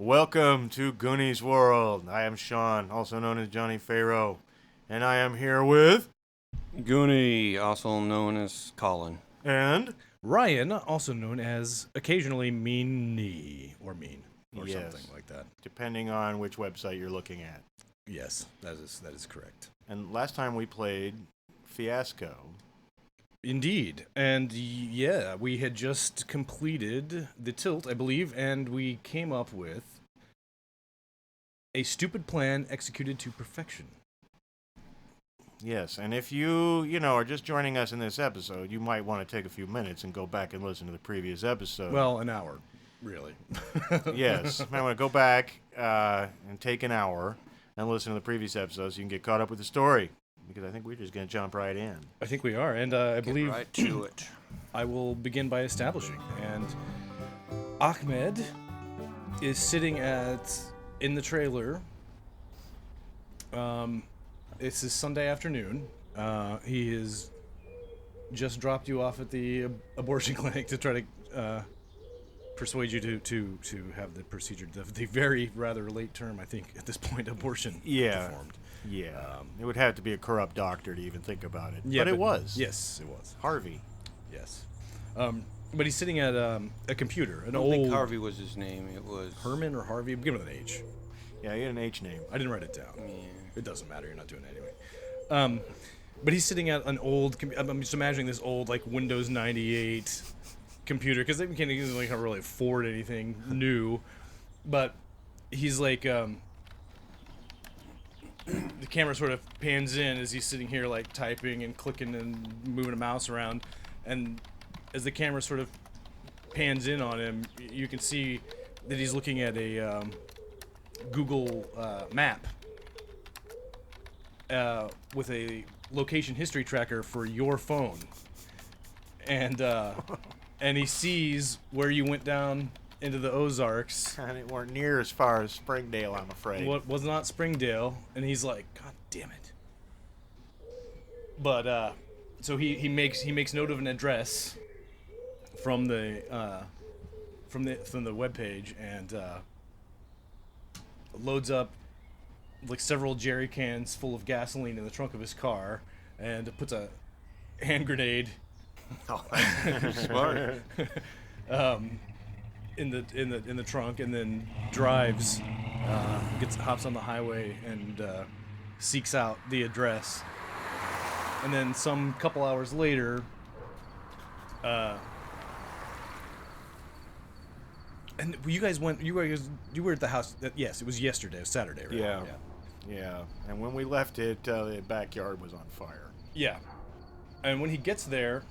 Welcome to Goonies World. I am Sean, also known as Johnny Pharaoh, and I am here with... Goonie, also known as Colin. And... Ryan, also known as occasionally Meanie, or Yes, something like that. depending on which website you're looking at. Yes, that is correct. And last time we played Fiasco. Indeed. And yeah, we had just completed the tilt, I believe, and we came up with a stupid plan executed to perfection. Yes, and if you are just joining us in this episode, you might want to take a few minutes and go back and listen to the previous episode. Well, an hour, really. Yes, you might want to go back and take an hour and listen to the previous episode so you can get caught up with the story. Because I think we're just going to jump right in. I think we are, and I believe right to it. I will begin by establishing. And Achmed is sitting in the trailer. It's his Sunday afternoon. He has just dropped you off at the abortion clinic to try to persuade you to have the procedure, the very rather late term, I think, at this point, abortion performed. Yeah, it would have to be a corrupt doctor to even think about it. Yeah, but it was. Yes, it was. Harvey. Yes. But he's sitting at a computer. I don't think Harvey was his name. It was Herman or Harvey. Begin with an H. Yeah, he had an H name. I didn't write it down. Yeah. It doesn't matter. You're not doing it anyway. But he's sitting at an old. I'm just imagining this old like Windows 98 computer because they can't really afford anything new. But he's like. The camera sort of pans in as he's sitting here like typing and clicking and moving a mouse around, and as the camera sort of pans in on him, you can see that he's looking at a Google map with a location history tracker for your phone, and he sees where you went down into the Ozarks. And it weren't near as far as Springdale, I'm afraid. What was not Springdale, and he's like, God damn it. But so he makes note of an address from the webpage and loads up like several jerry cans full of gasoline in the trunk of his car and puts a hand grenade smart. in the trunk, and then drives, hops on the highway and seeks out the address. And then some couple hours later, and you were at the house. Yes, it was yesterday, it was Saturday, right? Yeah. And when we left it, the backyard was on fire. Yeah. And when he gets there,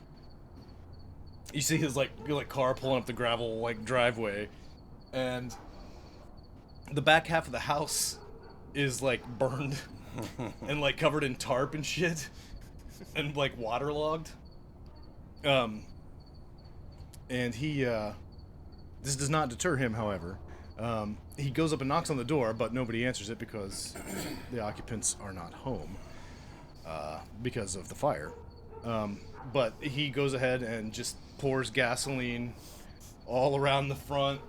you see his car pulling up the gravel driveway, and the back half of the house is burned and covered in tarp and shit and waterlogged. And he this does not deter him, however. He goes up and knocks on the door, but nobody answers it because the occupants are not home because of the fire. But he goes ahead and just pours gasoline all around the front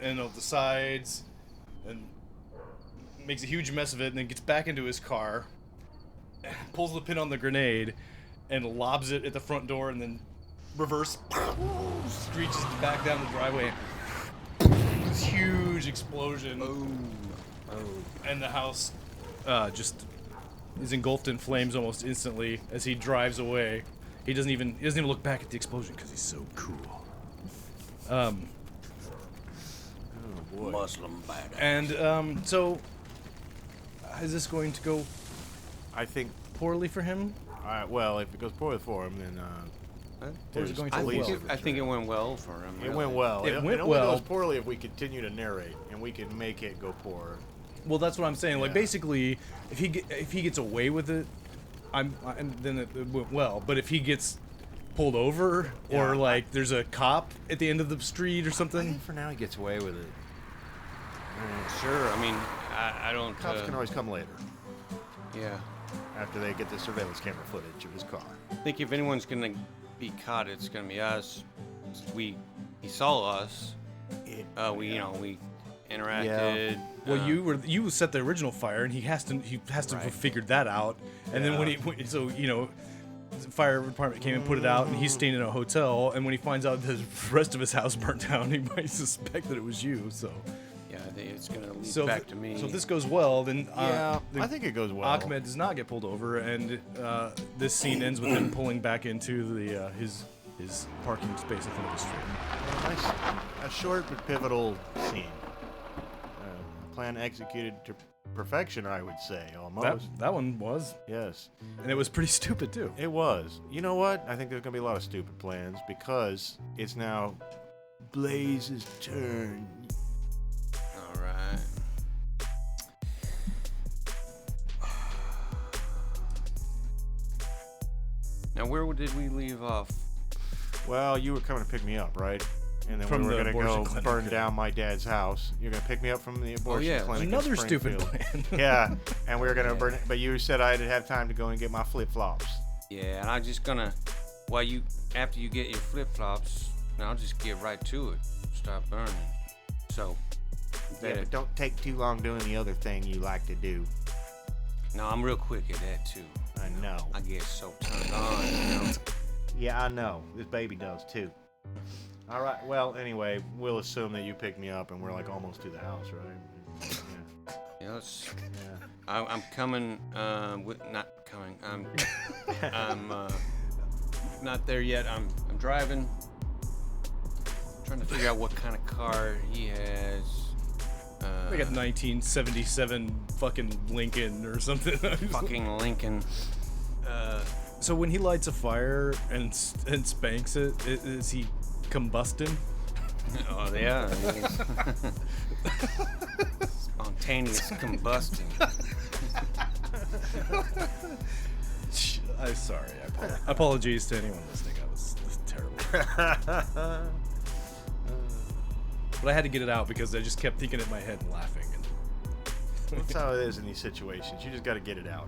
and of the sides and makes a huge mess of it, and then gets back into his car, pulls the pin on the grenade, and lobs it at the front door, and then reverse screeches back down the driveway. This huge explosion. And the house just is engulfed in flames almost instantly as he drives away. He doesn't even look back at the explosion because he's so cool. Oh boy. Muslim badass. And so is this going to go I think. poorly for him? Well, if it goes poorly for him, then Or is it going to I go think, well? I think it went well for him. it really. went well. It went only well. goes poorly if we continue to narrate, and we can make it go poor. Well, that's what I'm saying. Yeah. Basically, if he gets away with it, then it went well. But if he gets pulled over, or Yeah, there's a cop at the end of the street or I something, think for now he gets away with it. Sure. I mean, I don't. Cops can always come later, Yeah. after they get the surveillance camera footage of his car. I think if anyone's gonna be caught, it's gonna be us. He saw us. We interacted. Well, you set the original fire, and he has to Right. have figured that out. And then the fire department came and put it out, and he's staying in a hotel. And when he finds out the rest of his house burnt down, he might suspect that it was you. So Yeah, I think it's gonna lead back to me. So if this goes well, then I think it goes well. Achmed does not get pulled over, and this scene ends with him pulling back into the his parking space at the end of the street. A short but pivotal scene. Plan executed to perfection, I would say, almost. That one was, Yes, and it was pretty stupid too. it was. You know what? I think there's going to be a lot of stupid plans because it's now Blaze's turn. All right. Now, where did we leave off? Well, you were coming to pick me up, right? And then From we were the going to abortion go clinic. burn down my dad's house. You're going to pick me up from the abortion yeah. clinic in Another stupid Springfield. plan. Yeah, and we were going to burn it, but you said I didn't have time to go and get my flip-flops. Yeah, and I'm just gonna, after you get your flip-flops, I'll just get right to it. Start burning. So, Yeah, but don't take too long doing the other thing you like to do. no, I'm real quick at that too. I know. I get so turned on, you know. Yeah, I know. This baby does too. All right. Well, anyway, we'll assume that you pick me up and we're like almost to the house, right? Yeah, let's, Yeah. I'm coming. Not coming. I'm not there yet. I'm driving. Trying to figure out what kind of car he has. We got 1977 fucking Lincoln or something. Fucking Lincoln. So when he lights a fire and spanks it, is he combusting? Oh yeah. Spontaneous combustion. I'm sorry. Apologies to anyone listening. That was terrible. But I had to get it out because I just kept thinking it in my head and laughing. And That's how it is in these situations. You just got to get it out.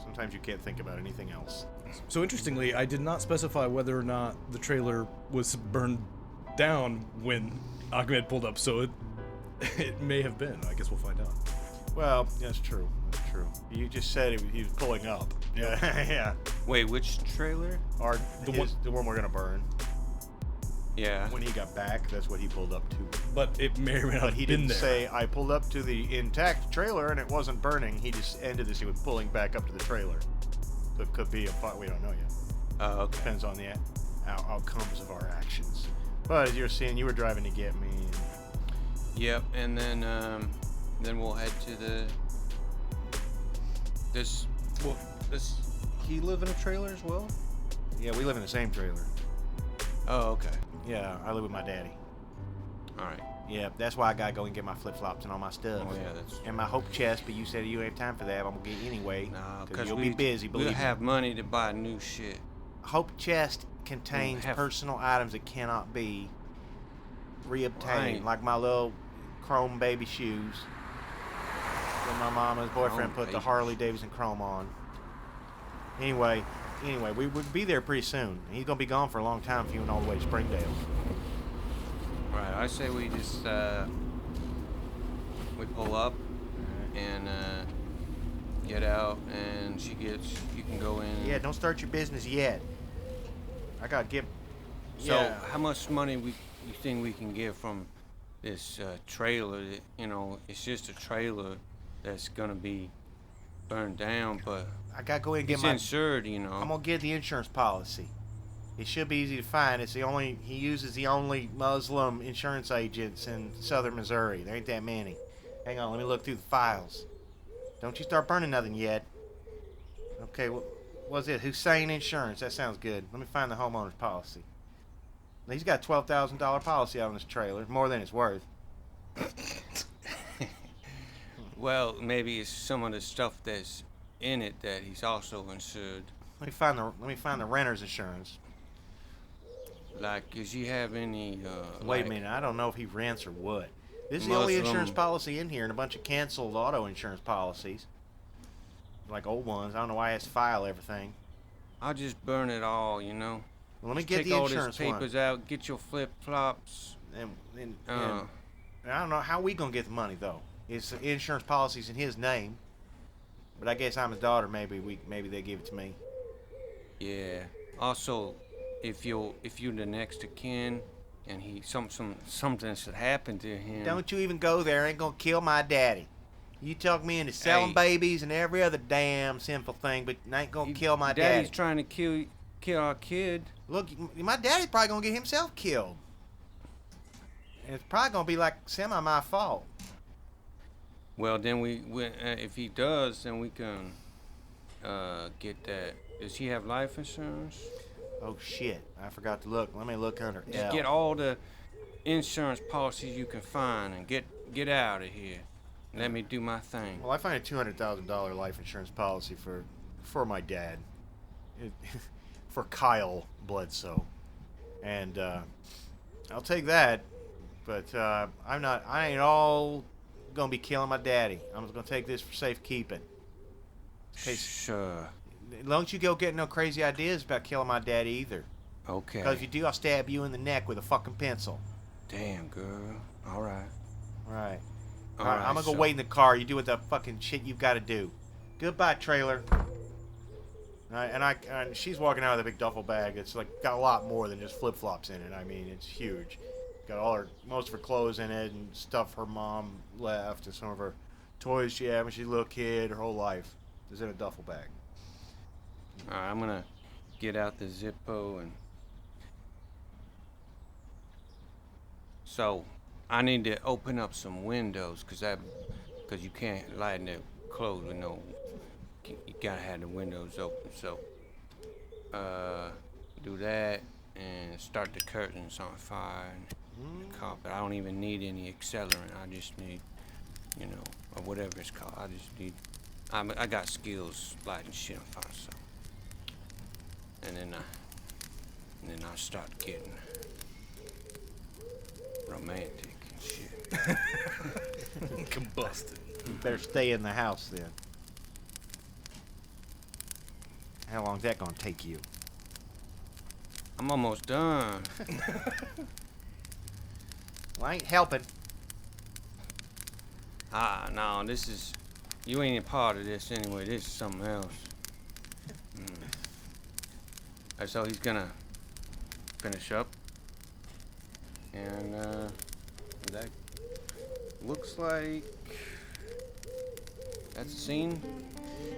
Sometimes you can't think about anything else. so interestingly, I did not specify whether or not the trailer was burned down when Achmed pulled up. So it may have been. I guess we'll find out. Well, that's true. That's true. You just said he was pulling up. Yeah, yeah. Wait, which trailer? The one we're gonna burn. Yeah. When he got back, that's what he pulled up to. But it may or may not But have he been didn't there. say, I pulled up to the intact trailer and it wasn't burning. He just ended this. He was pulling back up to the trailer. So it could be a fire. We don't know yet. Oh, okay. Depends on the outcomes of our actions. But as you're seeing, you were driving to get me. Yep, and then we'll head to the. Does he live in a trailer as well? Yeah, we live in the same trailer. Oh, okay. Yeah, I live with my daddy. All right. Yeah, that's why I gotta go and get my flip-flops and all my stuff. Oh yeah, that's. And my hope chest, but you said you ain't have time for that. I'm gonna get you anyway. Nah, Because you'll be busy, believe we'll me. have money to buy new shit. Hope chest contains have- personal items that cannot be reobtained, Right. like my little chrome baby shoes that my mama's boyfriend Chrome put the baby Harley Davidson chrome on. Anyway, we would be there pretty soon. He's gonna be gone for a long time if you went all the way to Springdale. Right. I say we just we pull up and get out, and you can go in. Yeah, don't start your business yet. I gotta get. So yeah. how much money you think we can get from this trailer? That, it's just a trailer that's gonna be burned down, but I gotta go in and get it's my. insured. I'm gonna get the insurance policy. It should be easy to find. He uses the only Muslim insurance agents in southern Missouri. There ain't that many. Hang on, let me look through the files. Don't you start burning nothing yet. Okay, what was it? Hussein Insurance. That sounds good. Let me find the homeowner's policy. He's got a $12,000 policy on this trailer, more than it's worth. Well, maybe it's some of the stuff that's in it that he's also insured. Let me find the renter's insurance. Like, does he have any? Wait a minute, I don't know if he rents or what. This is the only Muslim- insurance policy in here, and a bunch of canceled auto insurance policies. Like old ones. I don't know why he has to file everything. I'll just burn it all, Well, let me Just get take the all insurance these papers out, get your flip flops. one. And I don't know how we gonna get the money though. His insurance policy's in his name, but I guess I'm his daughter. Maybe they give it to me. Yeah. Also, if you're the next of kin, and something should happen to him. Don't you even go there. Ain't gonna kill my daddy. You talk me into selling babies and every other damn sinful thing, but ain't gonna kill my daddy. Daddy's trying to kill our kid. Look, my daddy's probably gonna get himself killed. And it's probably gonna be like semi my fault. Well, then if he does, then we can get that. Does he have life insurance? Oh shit! I forgot to look. Let me look under Just L. get all the insurance policies you can find and get out of here. Let me do my thing. Well, I find a $200,000 life insurance policy for my dad, for Kyle Bledsoe, and I'll take that. But I ain't all gonna be killing my daddy. I'm just gonna take this for safekeeping. Sure. Don't you go get no crazy ideas about killing my daddy either. Okay. Because if you do, I'll stab you in the neck with a fucking pencil. Damn, girl. All right. Right. All Alright, right, I'm gonna go so- wait in the car. You do what the fucking shit you've got to do. Goodbye, trailer. And she's walking out with a big duffel bag. It's like got a lot more than just flip flops in it. I mean, it's huge. Got most of her clothes in it and stuff her mom left and some of her toys she had when she was a little kid. Her whole life is in a duffel bag. All right, I'm gonna get out the Zippo and. So, I need to open up some windows, cause you can't lighten it closed with no. You gotta have the windows open. So, do that and start the curtains on fire and the carpet. I don't even need any accelerant. I just need, or whatever it's called. I just need. I got skills lighting shit on fire. So, and then I start getting romantic and shit. Combusted. You better stay in the house then. How long's that gonna take you? I'm almost done. Well, I ain't helping. No, you ain't a part of this anyway. This is something else. So he's gonna finish up, and that looks like that's the scene.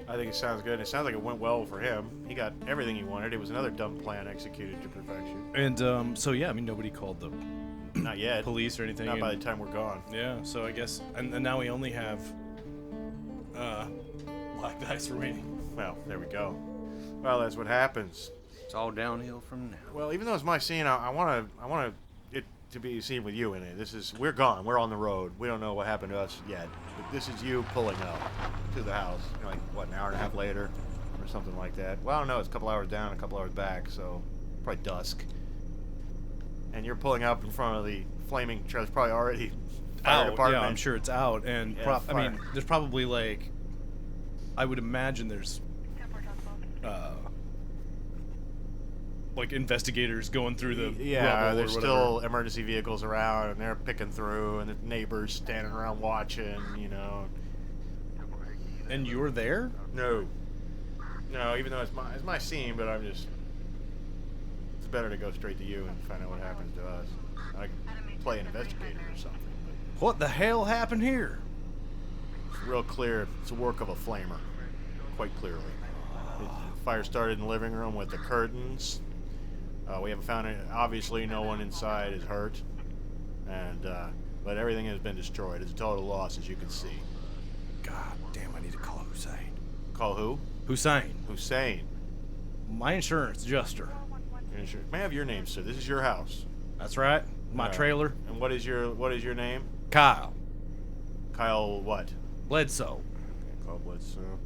I think it sounds good. It sounds like it went well for him. He got everything he wanted. It was another dumb plan executed to perfection. And so yeah, I mean nobody called the Not yet. police or anything. Not by and- the time we're gone. Yeah, so I guess, and now we only have black dice remaining. Well, there we go. Well, that's what happens. It's all downhill from now. Well, even though it's my scene, I want it to be a scene with you in it. We're gone. We're on the road. We don't know what happened to us yet. But this is you pulling up to the house. Like what, an hour and a half later, or something like that. Well, I don't know. It's a couple hours down, a couple hours back, so probably dusk. And you're pulling up in front of the flaming trailer. Probably already fire Out, department. yeah, I'm sure it's out, and Yeah, I mean, there's probably like, I would imagine there's, like investigators going through the Yeah, rubble there's or whatever. still emergency vehicles around, and they're picking through, and the neighbors standing around watching, And you're there? No, even though it's my scene, but it's better to go straight to you and find out what happens to us. I can play an investigator or something. What the hell happened here? But it's real clear. It's a work of a flamer, quite clearly. The fire started in the living room with the curtains. We haven't found it. Obviously, no one inside is hurt, but everything has been destroyed. It's a total loss, as you can see. God damn, I need to call Hussein. Call who? Hussein. Hussein. My insurance adjuster. May I have your name, sir? This is your house. That's right. My trailer. And what is your name? Kyle. Kyle what? Bledsoe. Kyle Bledsoe.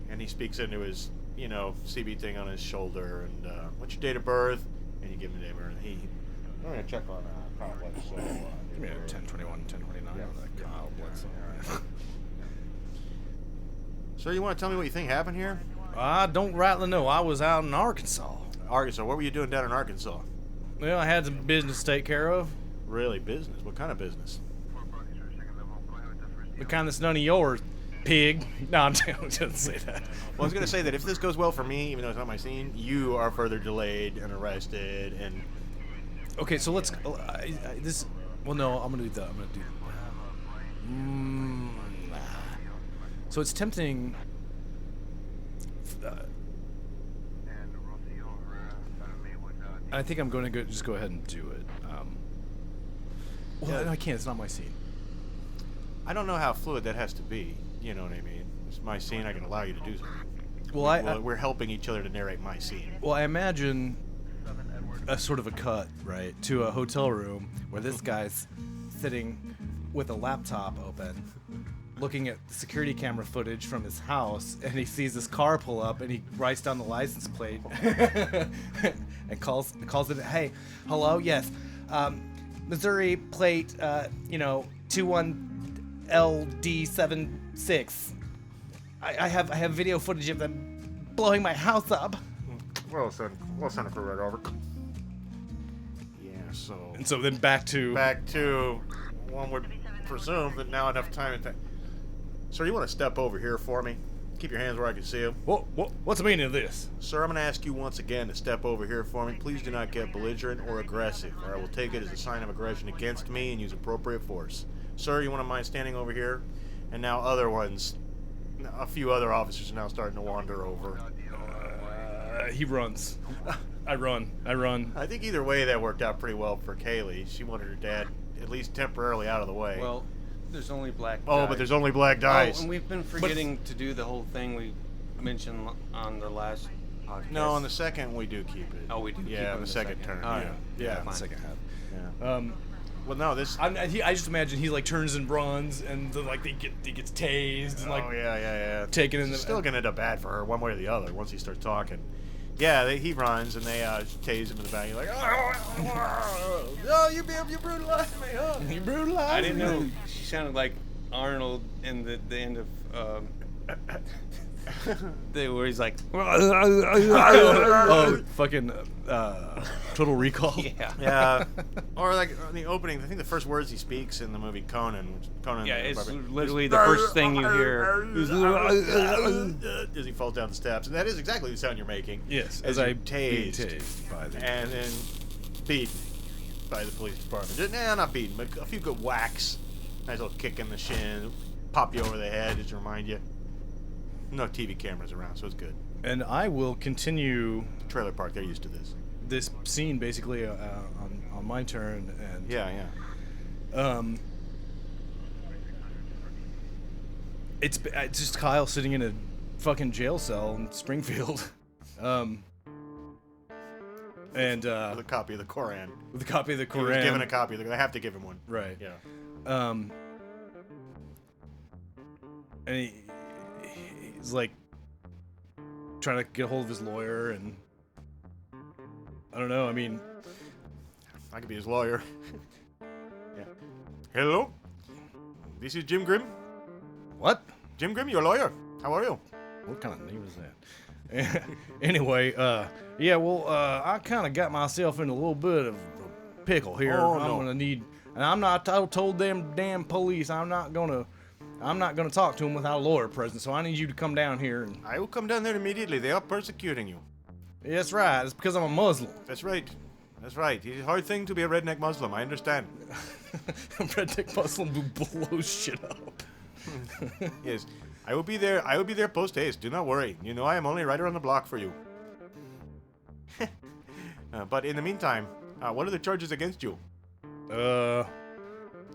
And he speaks into his, CB thing on his shoulder. And what's your date of birth? And you give him the date of birth. I'm gonna check on Kyle Bledsoe. Give me a 1021, 1029 Yeah. on that Kyle Bledsoe. Sir, you want to tell me what you think happened here? I don't rightly know. I was out in Arkansas. Arkansas. What were you doing down in Arkansas? Well, I had some business to take care of. Really, business? What kind of business? The kind that's none of yours, pig. No, I'm just say that. Well, I was going to say that if this goes well for me, even though it's not my scene, you are further delayed and arrested and... Okay, so let's... this... Well, no, I'm going to do that. So it's tempting... I think I'm going to just go ahead and do it. Well, no, I can't. It's not my scene. I don't know how fluid that has to be. You know what I mean? It's my scene. I can allow you to do something. Well, we're helping each other to narrate my scene. Well, I imagine a sort of a cut, right, to a hotel room where this guy's sitting with a laptop open, looking at the security camera footage from his house, and he sees this car pull up, and he writes down the license plate and calls it. Hey, hello, yes, Missouri plate, 21LD76. I have video footage of them blowing my house up. We'll send it right over. Yeah, so... And so then back to one would presume that now enough time... Sir, you want to step over here for me? Keep your hands where I can see them. What's the meaning of this? Sir, I'm going to ask you once again to step over here for me. Please do not get belligerent or aggressive, or I will take it as a sign of aggression against me and use appropriate force. Sir, you wouldn't mind standing over here? And now other ones... A few other officers are now starting to wander over. He runs. I run. I think either way that worked out pretty well for Kaylee. She wanted her dad at least temporarily out of the way. Well, there's only black Oh, dice. but there's only black dice. Oh, and we've been forgetting to do the whole thing we mentioned on the last podcast. No, on the second we do keep it. Oh, we do keep it on on the second turn. All right. Yeah, on the second half. Yeah. Well, no, this... I just imagine he like turns and runs, and he gets tased and like yeah. taken in the... It's still gonna end up bad for her, one way or the other, once he starts talking. Yeah, he runs and they tase him in the back. You're like, oh, you brutalized me, huh? You brutalized me. I didn't know. She sounded like Arnold in the end of where he's like, oh, fucking Total Recall. Yeah. Or like in the opening, I think the first words he speaks in the movie Conan. Yeah, it's literally the first thing you hear. As he falls down the steps, and that is exactly the sound you're making. Yes, as I tased by the... and then beaten by the police department. Nah, not beaten, but a few good whacks. Nice little kick in the shin, pop you over the head just to remind you. No TV cameras around, so it's good. And I will continue The trailer park, they're used to this. This scene basically on my turn, and Yeah. It's just Kyle sitting in a fucking jail cell in Springfield, and With a copy of the Koran. with a copy of the He was Quran. given a copy. They have to give him one. Right. Yeah. And he's like trying to get a hold of his lawyer, and I don't know. I mean, I could be his lawyer. Yeah. Hello? This is Jim Grimm. what? Jim Grimm, your lawyer. How are you? What kind of name is that? Anyway, yeah, well, I kind of got myself in a little bit of a pickle here. Oh, I'm no. gonna need, and I'm not. I told them damn police I'm not gonna talk to them without a lawyer present. So I need you to come down here. And I will come down there immediately. They are persecuting you. yeah, that's right. It's because I'm a Muslim. That's right. That's right. It's a hard thing to be a redneck Muslim. I understand. A redneck Muslim who blows shit up. Yes. I will be there. I will be there post haste. Do not worry. You know I am only right around the block for you. But in the meantime, what are the charges against you?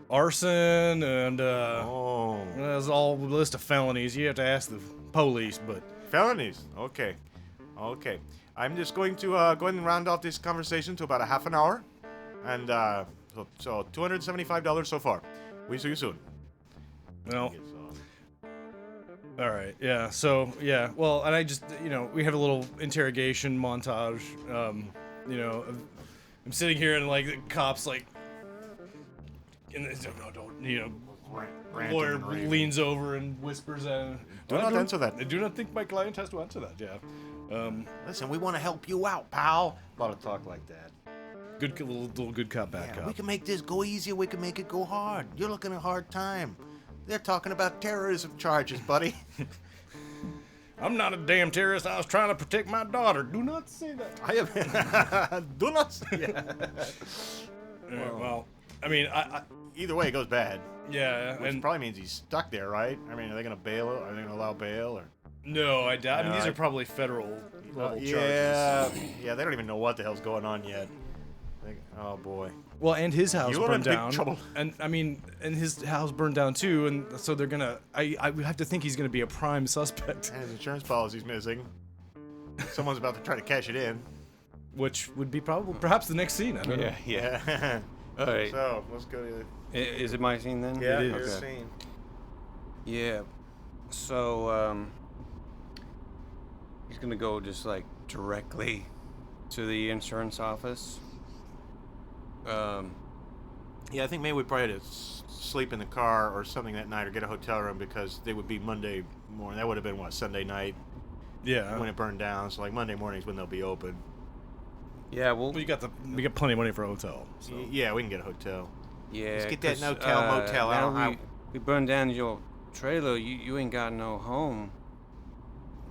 Arson and Oh. there's all a list of felonies. You have to ask the police, but Felonies. Okay. Okay. I'm just going to go ahead and round off this conversation to about a half an hour. And so $275 so far. We see you soon. well. All right, yeah, so, yeah, well, and I just, we have a little interrogation montage, I'm sitting here and, like, the cop's, like, and the lawyer leans over and whispers at him. Do not answer that. I do not think my client has to answer that, yeah. Listen, we want to help you out, pal. A lot of talk like that. Good little good cop, bad Yeah, cop. we can make this go easy. We can make it go hard. You're looking at a hard time. They're talking about terrorism charges, buddy. I'm not a damn terrorist. I was trying to protect my daughter. Do not say that. I have. Do not say that. Yeah, well, I mean, I Either way, it goes bad. yeah, Which and probably means he's stuck there, right? I mean, are they going to bail? Are they going to allow bail? Or no, I doubt. I mean, No, these I- are probably federal level yeah, charges. yeah. They don't even know what the hell's going on yet. Oh boy. Well, and his house You're in burned big down. trouble. And I mean, and his house burned down too, and so they're gonna. I would have to think he's gonna be a prime suspect, And his insurance policy's missing. Someone's about to try to cash it in. which would be perhaps the next scene. I don't know. Yeah. Yeah. All right. So let's go to Is it my scene then? yeah, It your is. scene. Yeah. So he's gonna go just like directly to the insurance office. Yeah, I think maybe we probably had to sleep in the car or something that night, or get a hotel room because they would be Monday morning. That would have been what, Sunday night Yeah. when it burned down. So like Monday mornings when they'll be open. Yeah. Well. we got plenty of money for a hotel. So. Yeah, we can get a hotel. Yeah. Let's get that 'cause, no-tell, motel. I now don't- we burned down your trailer. You ain't got no home.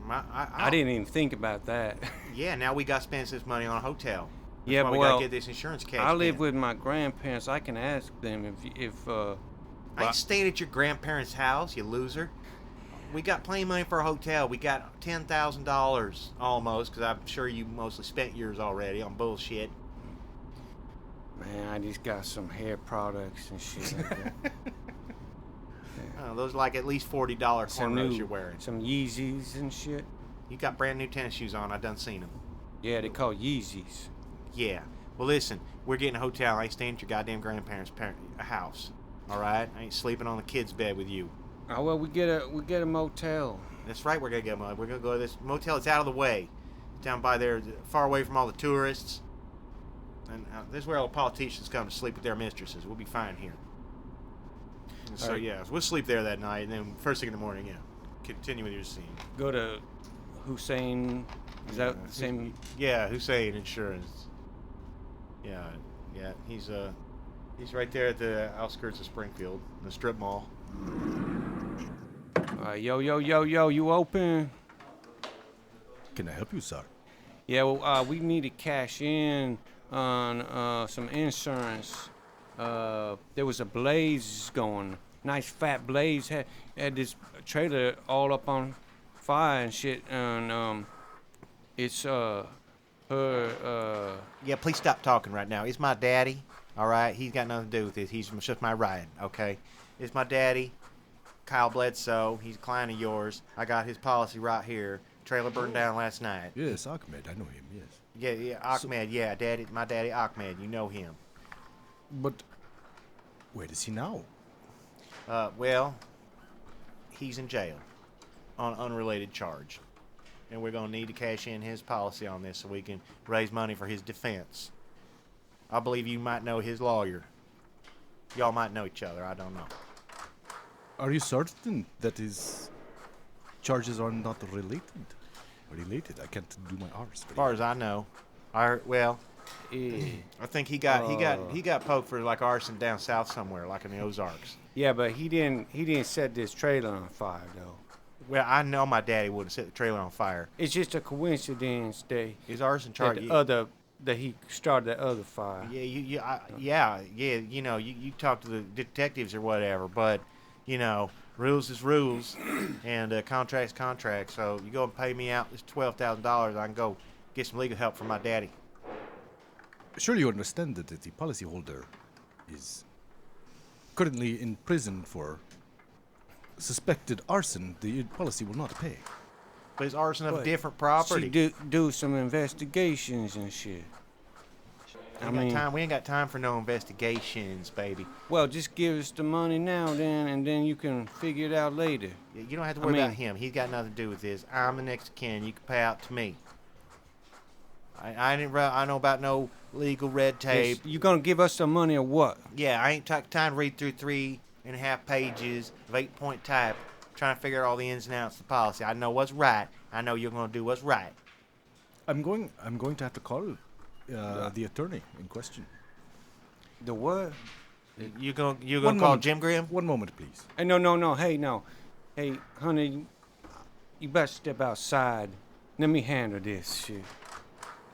I didn't even think about that. Yeah, now we got to spend this money on a hotel. That's Yeah, why but we gotta well, get this insurance cash. I live with my grandparents. I can ask them if I ain't staying at your grandparents' house, you loser. We got plenty of money for a hotel. We got $10,000 almost, because I'm sure you mostly spent yours already on bullshit. man, I just got some hair products and shit. Like that. Those are like at least $40 some cornrows you're wearing. some Yeezys and shit. You got brand new tennis shoes on. I done seen them. Yeah, they call Yeezys. Yeah. Well, listen, we're getting a hotel. I ain't staying at your goddamn grandparents' house. All right? I ain't sleeping on the kid's bed with you. Oh well, we get a motel. That's right. We're gonna get one. We're gonna go to this motel. It's out of the way, down by there, far away from all the tourists. And this is where all the politicians come to sleep with their mistresses. We'll be fine here. And so Alright. yeah, we'll sleep there that night, and then first thing in the morning, yeah, continue with your scene. Go to Hussein. Is that the same? Yeah, Hussein Insurance. Yeah, yeah, he's right there at the outskirts of Springfield, in the strip mall. Yo, you open? Can I help you, sir? Yeah, well, we need to cash in on some insurance. There was a blaze going. Nice fat blaze had this trailer all up on fire and shit. And it's her. Yeah, please stop talking right now. It's my daddy, all right? He's got nothing to do with this. He's just my ride, okay? It's my daddy, Kyle Bledsoe. He's a client of yours. I got his policy right here. Trailer burned down last night. Yes, Achmed. I know him. Yes. Yeah, Achmed. Yeah, daddy, my daddy, Achmed. You know him. But where is he now? Well, he's in jail on an unrelated charge. And we're going to need to cash in his policy on this so we can raise money for his defense. I believe you might know his lawyer. Y'all might know each other. I don't know. Are you certain that his charges are not related? Related? I can't do my R's. As far as I know, I think he got poked for like arson down south somewhere, like in the Ozarks. Yeah, but he didn't set this trailer on fire though. Well, I know my daddy would have set the trailer on fire. It's just a coincidence that His arson charge. that he started the other fire. Yeah, you know, you talk to the detectives or whatever, but you know, rules is rules, and contract's contract. So you go and pay me out this $12,000, I can go get some legal help from my daddy. Surely you understand that the policyholder is currently in prison for suspected arson. The policy will not pay. But it's arson of But different property. She do some investigations and shit. We ain't got time for no investigations, baby. Well, just give us the money now, then, and then you can figure it out later. You don't have to worry about him. He's got nothing to do with this. I'm the next of kin. You can pay out to me. I know about no legal red tape. You gonna give us some money or what? Yeah, I ain't time to read through 3.5 pages of 8-point type trying to figure out all the ins and outs of the policy. I know what's right. I know you're gonna do what's right. I'm going to have to call the attorney in question. The what? You gonna One call moment. Jim Graham? One moment, please. Hey, no. Hey, no. Hey, honey, you better step outside. Let me handle this shit.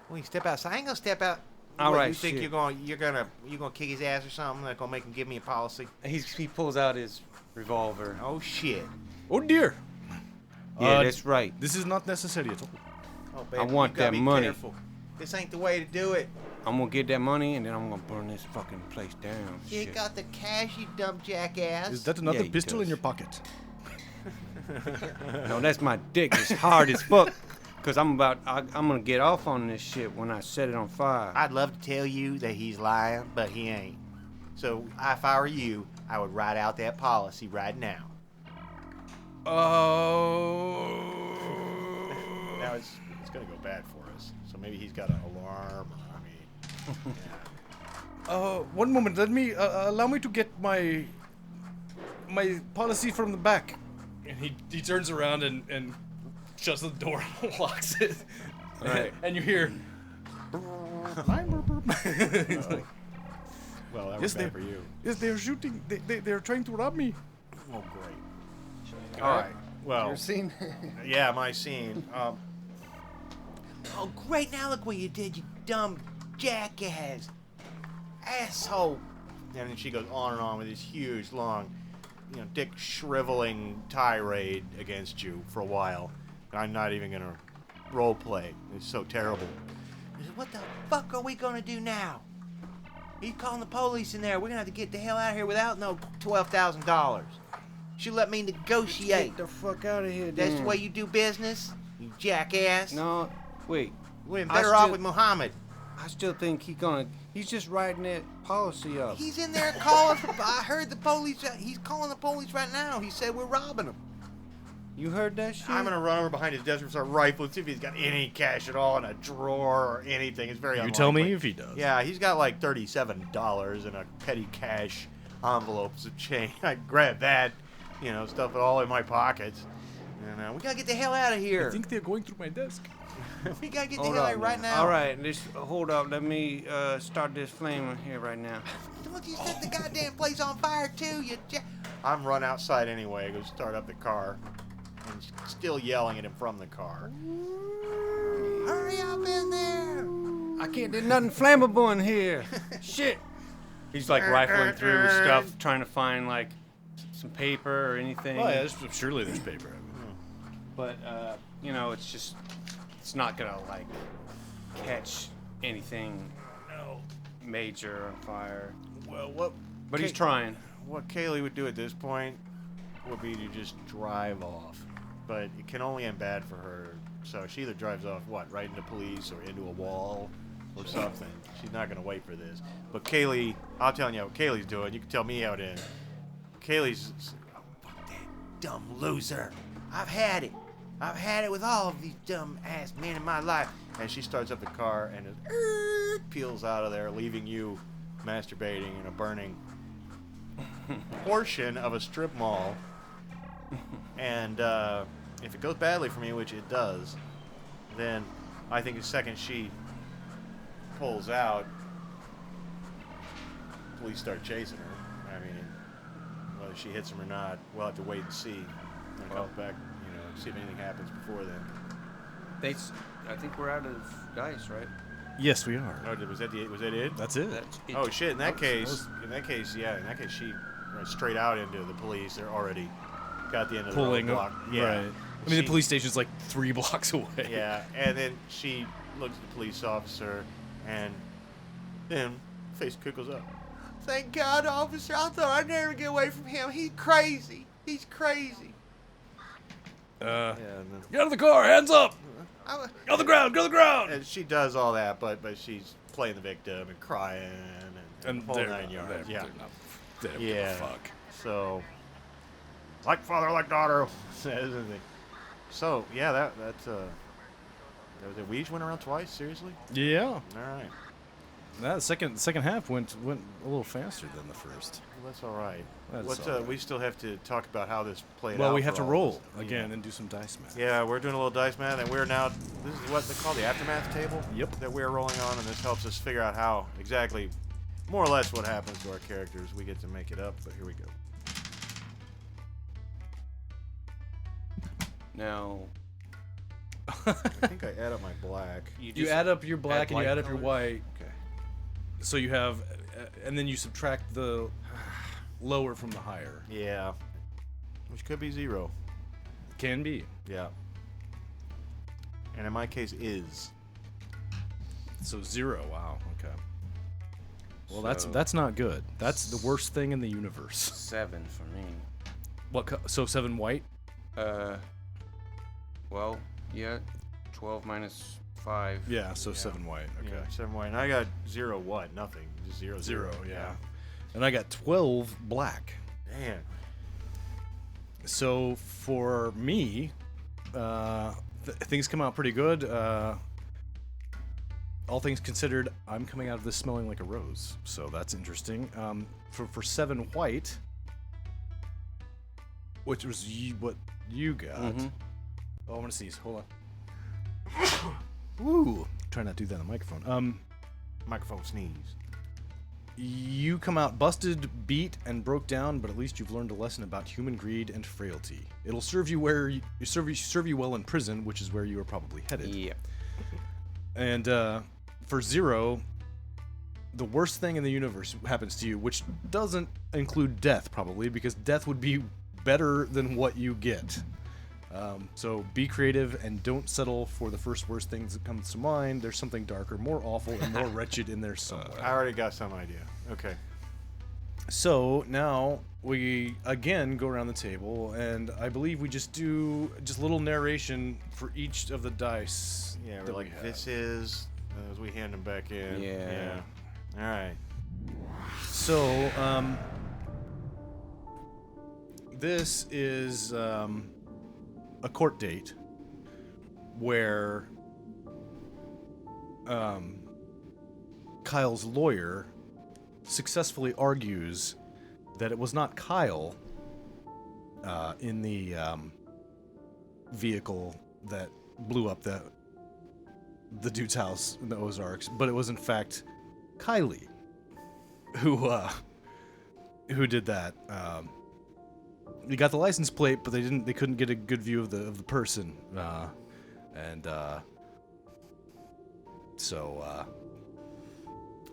Well, you step outside. I ain't gonna step out. All What, right, you think shit. you're gonna kick his ass or something? Like gonna make him give me a policy? He pulls out his revolver. Oh shit! Oh dear. Yeah, that's right. This is not necessary at all. Oh, baby, I want you gotta that be money. Careful. This ain't the way to do it. I'm gonna get that money and then I'm gonna burn this fucking place down. You Shit. got the cash, you dumb jackass. Is that another Yeah, he pistol in does. your pocket? No, that's my dick. It's hard as fuck. Cause I'm gonna get off on this shit when I set it on fire. I'd love to tell you that he's lying, but he ain't. So if I were you, I would write out that policy right now. Oh. Now it's gonna go bad for us. So maybe he's got an alarm. One moment. Let me allow me to get my policy from the back. And he turns around and shuts the door and locks it. Right. And you hear. Well, that Yes, was bad for you. Yes, they're shooting. They're trying to rob me. Oh, great. All right. Well, Your scene? yeah, my scene. Oh, great! Now look what you did, you dumb jackass, asshole. And then she goes on and on with this huge, long, dick shriveling tirade against you for a while. And I'm not even gonna role play. It's so terrible. He said, "What the fuck are we gonna do now? He's calling the police in there. We're gonna have to get the hell out of here without no $12,000. She let me negotiate. Get the fuck out of here, That's then. the way you do business, you jackass. No, wait. We're I better off still- with Muhammad. I still think he's just writing that policy up. He's in there calling. I heard the police. He's calling the police right now. He said we're robbing him. You heard that shit? I'm gonna run over behind his desk with our rifle and see if he's got any cash at all in a drawer or anything. It's very You unlikely. tell me if he does. Yeah, he's got like $37 in a petty cash envelopes of change. I grab that, stuff it all in my pockets. And we gotta get the hell out of I here. think they're going through my desk. We gotta get the Hold hell out up of here right now. All right, hold up. Let me start this flame here right now. Don't you set the goddamn place on fire too, I'm run outside anyway, go start up the car, and still yelling at him from the car. Hurry up in there! I can't do nothing flammable in here. Shit. He's like rifling through stuff, trying to find like some paper or anything. Oh yeah, surely there's paper. But it's not gonna like catch anything major on fire. Well, But he's trying. What Kaylee would do at this point would be to just drive off. But it can only end bad for her. So she either drives off, right into police or into a wall or something. She's not going to wait for this. But Kaylee, I'll tell you what Kaylee's doing. You can tell me how it ends. Kaylee's, oh, fuck that dumb loser. I've had it. I've had it with all of these dumb ass men in my life. And she starts up the car and it peels out of there, leaving you masturbating in a burning portion of a strip mall. And if it goes badly for me, which it does, then I think the second she pulls out, police start chasing her. I mean, whether she hits him or not, we'll have to wait and see. And come back, see if anything happens before then. I think we're out of dice, right? Yes, we are. Oh, was that it? That's it. That's it. Oh shit! In that case, was- she ran straight out into the police. They're already got the end of Pulling the up. block. Yeah. Right. I mean, the police station's like 3 blocks away. Yeah, and then she looks at the police officer, and then face quickles up. Thank God, officer. I thought I'd never get away from him. He's crazy. He's crazy. Yeah, and then, Get out of the car. Hands up. I, Go to the ground. Go to the ground. and she does all that, but she's playing the victim and crying and the whole they're 9 not- yards. they're Yeah. not- they don't give a Yeah. fuck. So, like father, like daughter, says. So yeah, that we each went around twice. Seriously. Yeah. All right. That second half went a little faster than the first. Well, that's all right. That's all right. We still have to talk about how this played out. Well, we have for to all roll of us. again and do some dice math. Yeah, we're doing a little dice math, and we're now. This is what they call the aftermath table. Yep. That we're rolling on, and this helps us figure out how exactly, more or less, what happens to our characters. We get to make it up, but here we go. Now, I think I add up my black. You add up your black and you add up your colors? white. Okay. So you have, and then you subtract the lower from the higher. Yeah. Which could be 0. Can be. Yeah. And in my case, is. So 0. Wow. Okay. Well, So- that's not good. That's the worst thing in the universe. 7 for me. So 7 white. Well, yeah, 12 minus 5. Yeah. So Yeah. 7 white. Okay. Yeah, 7 white. And I got 0 what? Nothing. Just 0, 0. Yeah. And I got 12 black. Damn. So for me, things come out pretty good. All things considered, I'm coming out of this smelling like a rose, so that's interesting. For 7 white, which was what you got. Mm-hmm. Oh, I want to sneeze. Hold on. Woo! Try not to do that on the microphone. Microphone sneeze. You come out busted, beat, and broke down, but at least you've learned a lesson about human greed and frailty. It'll serve you serve you well in prison, which is where you are probably headed. Yep. And for 0, the worst thing in the universe happens to you, which doesn't include death, probably, because death would be better than what you get. So be creative and don't settle for the first worst things that comes to mind. There's something darker, more awful, and more wretched in there somewhere. I already got some idea. Okay. So now we again go around the table, and I believe we just do a little narration for each of the dice. Yeah, we're that we like, have. this is, as we hand them back in. Yeah. All right. So this is a court date where Kyle's lawyer successfully argues that it was not Kyle in the vehicle that blew up the dude's house in the Ozarks, but it was in fact Kaylee who did that. He got the license plate, but they couldn't get a good view of the person, so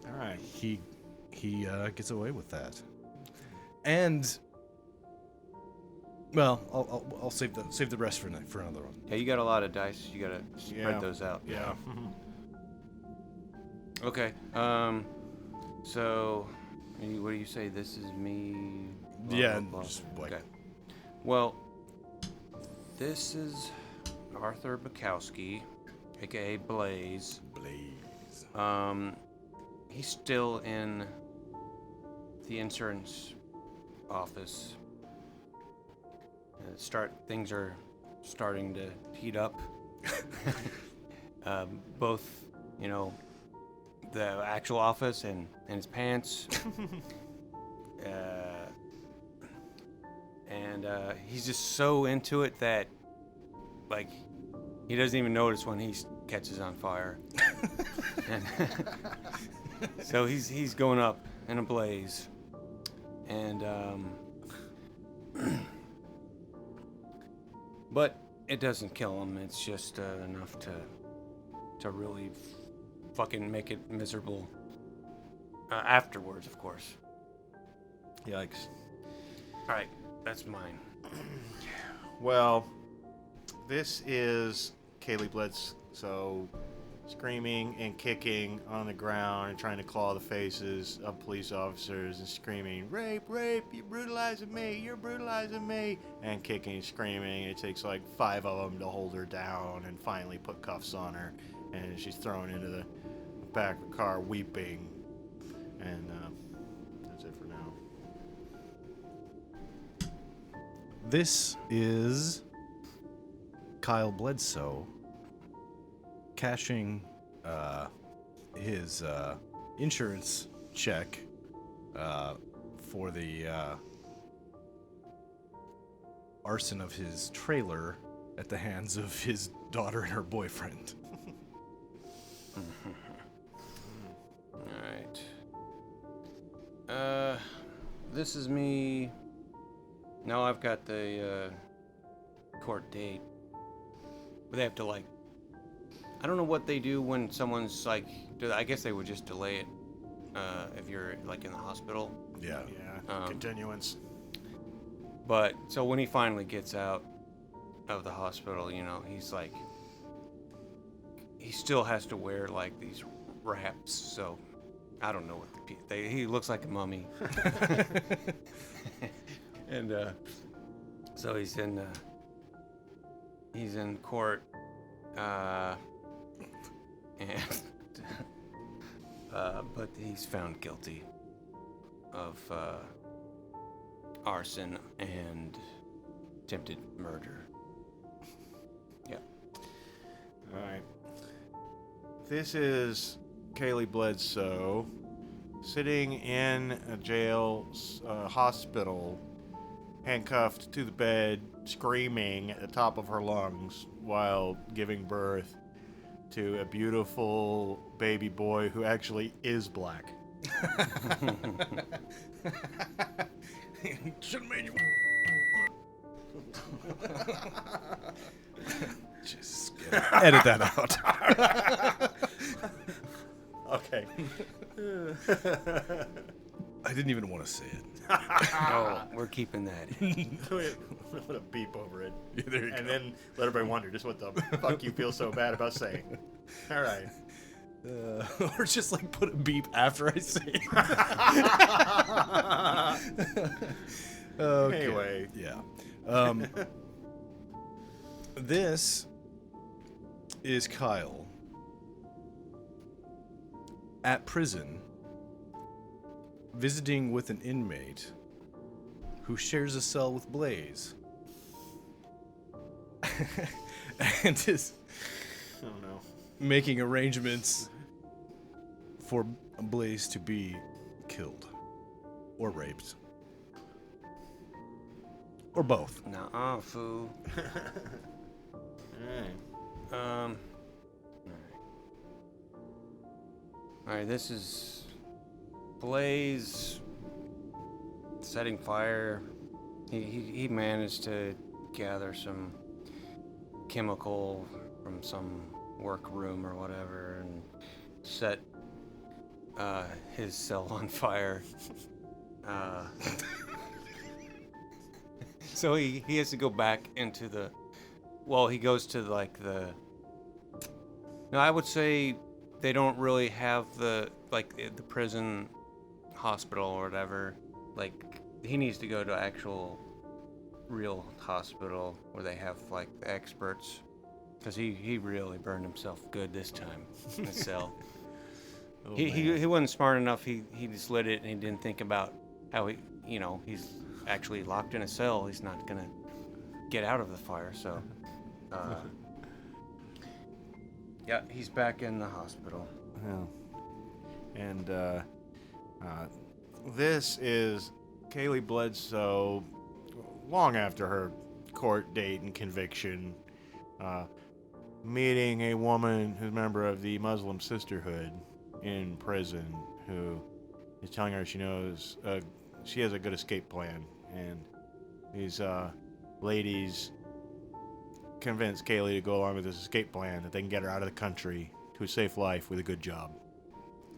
All right. he gets away with that. And well, I'll save the rest for another one. Yeah, you got a lot of dice. You gotta spread Yeah. those out. Yeah. Okay. So, what do you say? This is me. Blah, Yeah, blah, blah. just like- Okay. Well, this is Arthur Bukowski, aka Blaze. Blaze. He's still in the insurance office. Things are starting to heat up. Both, the actual office and his pants. And he's just so into it that, like, he doesn't even notice when he catches on fire. And so he's going up in a blaze, and but it doesn't kill him. It's just enough to really fucking make it miserable. Afterwards, of course. Yikes. All right, that's mine. Well, this is Kaylee Blitz, so screaming and kicking on the ground and trying to claw the faces of police officers and screaming, rape, rape, you're brutalizing me, and kicking and screaming. It takes like 5 of them to hold her down and finally put cuffs on her, and she's thrown into the back of the car weeping, and that's it for now. This is Kyle Bledsoe cashing his insurance check for the arson of his trailer at the hands of his daughter and her boyfriend. Alright. This is me. Now I've got the court date. But they have to, like, I don't know what they do when someone's like, I guess they would just delay it if you're like in the hospital. Yeah. Yeah, continuance. But so when he finally gets out of the hospital, you know, he's like, he still has to wear like these wraps. So I don't know what he looks like a mummy. And so he's in court, and but he's found guilty of arson and attempted murder. Yeah. All right. This is Kaylee Bledsoe sitting in a jail hospital, handcuffed to the bed, screaming at the top of her lungs while giving birth to a beautiful baby boy who actually is black. Should've made you. Just edit that out. Okay. I didn't even want to say it. Oh, we're keeping that in. Put a beep over it. Yeah, there you And go. then let everybody wonder just what the fuck you feel so bad about saying. All right. Or just like put a beep after I say it. Okay. Anyway. Yeah. This is Kyle at prison visiting with an inmate who shares a cell with Blaze. And is Oh no. making arrangements for Blaze to be killed or raped or both. Nuh-uh, fool. Alright. Alright, this is Blaze setting fire. He managed to gather some chemical from some workroom or whatever and set his cell on fire. So he has to go back into the, well, he goes to like the, no, I would say they don't really have the, like the prison hospital or whatever. Like he needs to go to actual real hospital where they have like the experts, because he really burned himself good this time in the cell. Oh, He wasn't smart enough. He just lit it and he didn't think about how he's actually locked in a cell. He's not gonna get out of the fire. So yeah, he's back in the hospital. Yeah. And this is Kaylee Bledsoe long after her court date and conviction, meeting a woman who's a member of the Muslim Sisterhood in prison who is telling her she knows she has a good escape plan, and these ladies convince Kaylee to go along with this escape plan that they can get her out of the country to a safe life with a good job.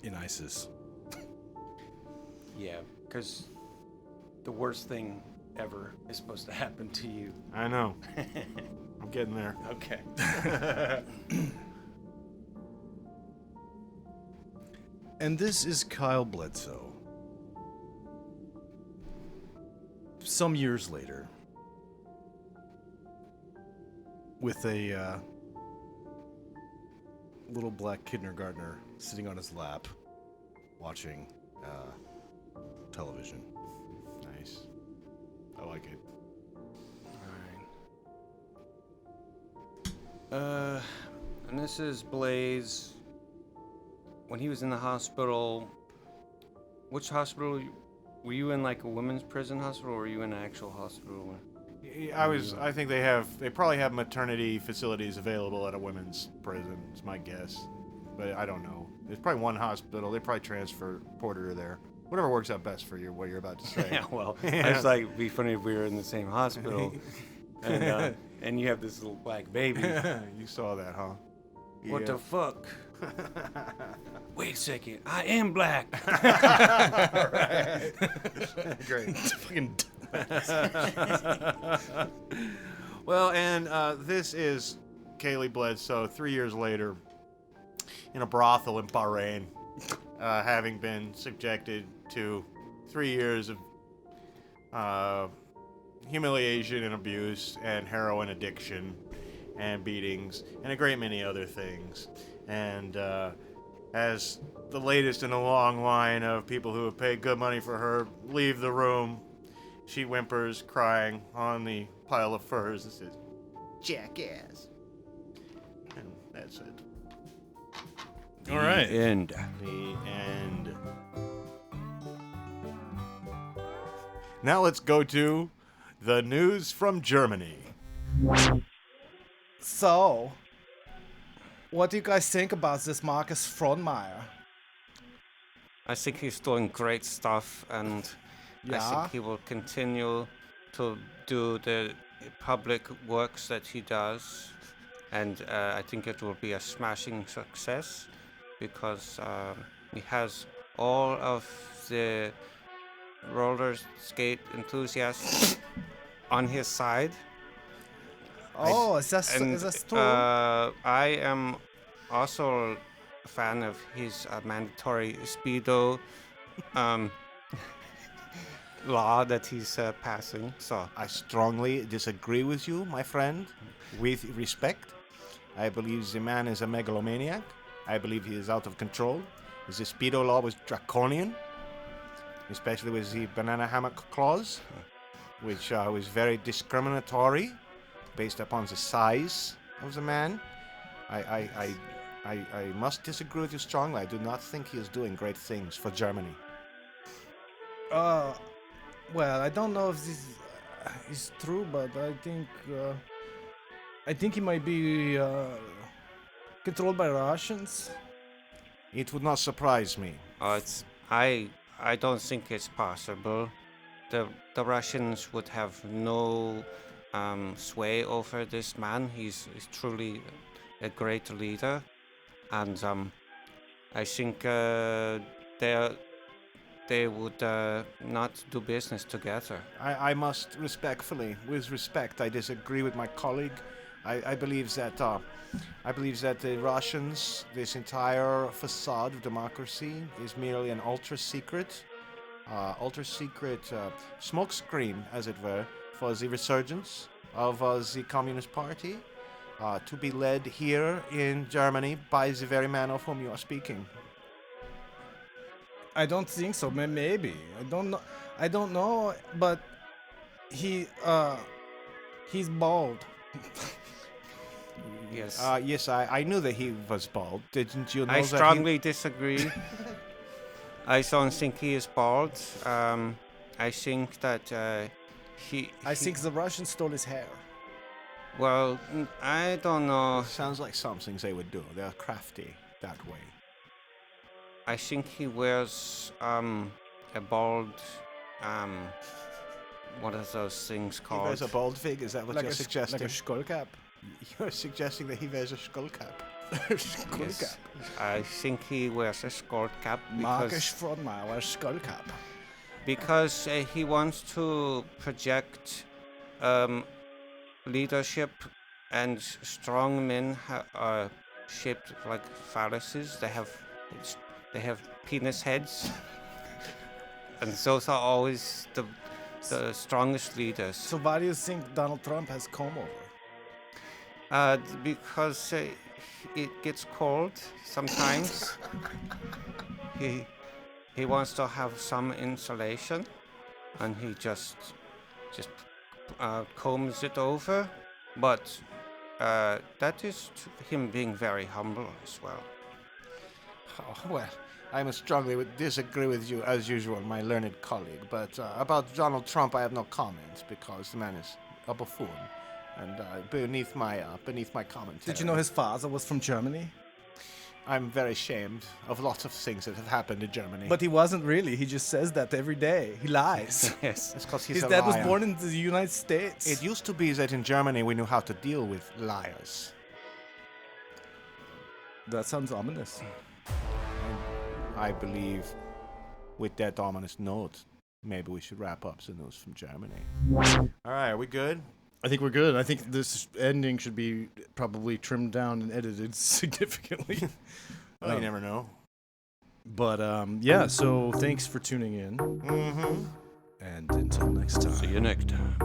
In ISIS. Yeah, because the worst thing ever is supposed to happen to you. I know. I'm getting there. Okay. And this is Kyle Bledsoe. Some years later, with a little black kindergartner sitting on his lap, watching television. Nice. I like it. Alright. And this is Blaze when he was in the hospital, which hospital? Were you in like a women's prison hospital, or were you in an actual hospital? I think they probably have maternity facilities available at a women's prison, is my guess. But I don't know. There's probably one hospital. They probably transfer Porter there. Whatever works out best for you, what you're about to say. Yeah, well, I was like, it'd be funny if we were in the same hospital, and you have this little black baby. You saw that, huh? What the fuck? Wait a second, I am black. Great. Fucking. Well, and this is Kaylee Bledsoe 3 years later in a brothel in Bahrain, having been subjected to 3 years of humiliation and abuse and heroin addiction and beatings and a great many other things. And as the latest in a long line of people who have paid good money for her leave the room, she whimpers, crying on the pile of furs and says, "Jackass." And that's it. All right. End. The end. Now let's go to the news from Germany. So, what do you guys think about this Marcus Frohnmeyer? I think he's doing great stuff, and I Yeah? think he will continue to do the public works that he does, and I think it will be a smashing success because he has all of the roller skate enthusiasts on his side. Oh, is that true? I am also a fan of his mandatory speedo law that he's passing. So I strongly disagree with you, my friend, with respect. I believe the man is a megalomaniac. I believe he is out of control. The Speedo law was draconian, especially with the banana hammock clause, which was very discriminatory based upon the size of the man. I must disagree with you strongly. I do not think he is doing great things for Germany. Well, I don't know if this is true, but I think he might be controlled by Russians. It would not surprise me. I don't think it's possible. The Russians would have no sway over this man. He's truly a great leader, and I think they would not do business together. I must respectfully, with respect, I disagree with my colleague. I believe that the Russians, this entire facade of democracy, is merely an ultra-secret smokescreen, as it were, for the resurgence of the Communist Party, to be led here in Germany by the very man of whom you are speaking. I don't think so. Maybe I don't know. But he's bald. Yes. Yes, I knew that he was bald. Didn't you know I that strongly disagree. I don't think he is bald. I think that I think the Russians stole his hair. Well, I don't know. Sounds like something they would do. They're crafty that way. I think he wears a bald what are those things He called? wears a bald fig, is that what you're suggesting? Like a skull cap. You're suggesting that he wears a skull cap. Skull Yes. cap. I think he wears a skull cap Marcus Frohnmeyer wears skull cap. because he wants to project leadership, and strong men are shaped like phalluses. They have penis heads, and those are always the strongest leaders. So why do you think Donald Trump has comb over? Because it gets cold sometimes. He wants to have some insulation, and he just combs it over. But that is him being very humble as well. Oh, well, I must strongly disagree with you, as usual, my learned colleague. But about Donald Trump, I have no comments because the man is a buffoon, and beneath my commentary. Did you know his father was from Germany? I'm very ashamed of lots of things that have happened in Germany. But he wasn't really. He just says that every day. He lies. Yes, it's because he's His a dad was liar. born in the United States. It used to be that in Germany we knew how to deal with liars. That sounds ominous. I believe, with that ominous note, maybe we should wrap up the news from Germany. All right, are we good? I think we're good. I think this ending should be probably trimmed down and edited significantly. Well, you never know. But yeah, so thanks for tuning in. Mm-hmm. And until next time. See you next time.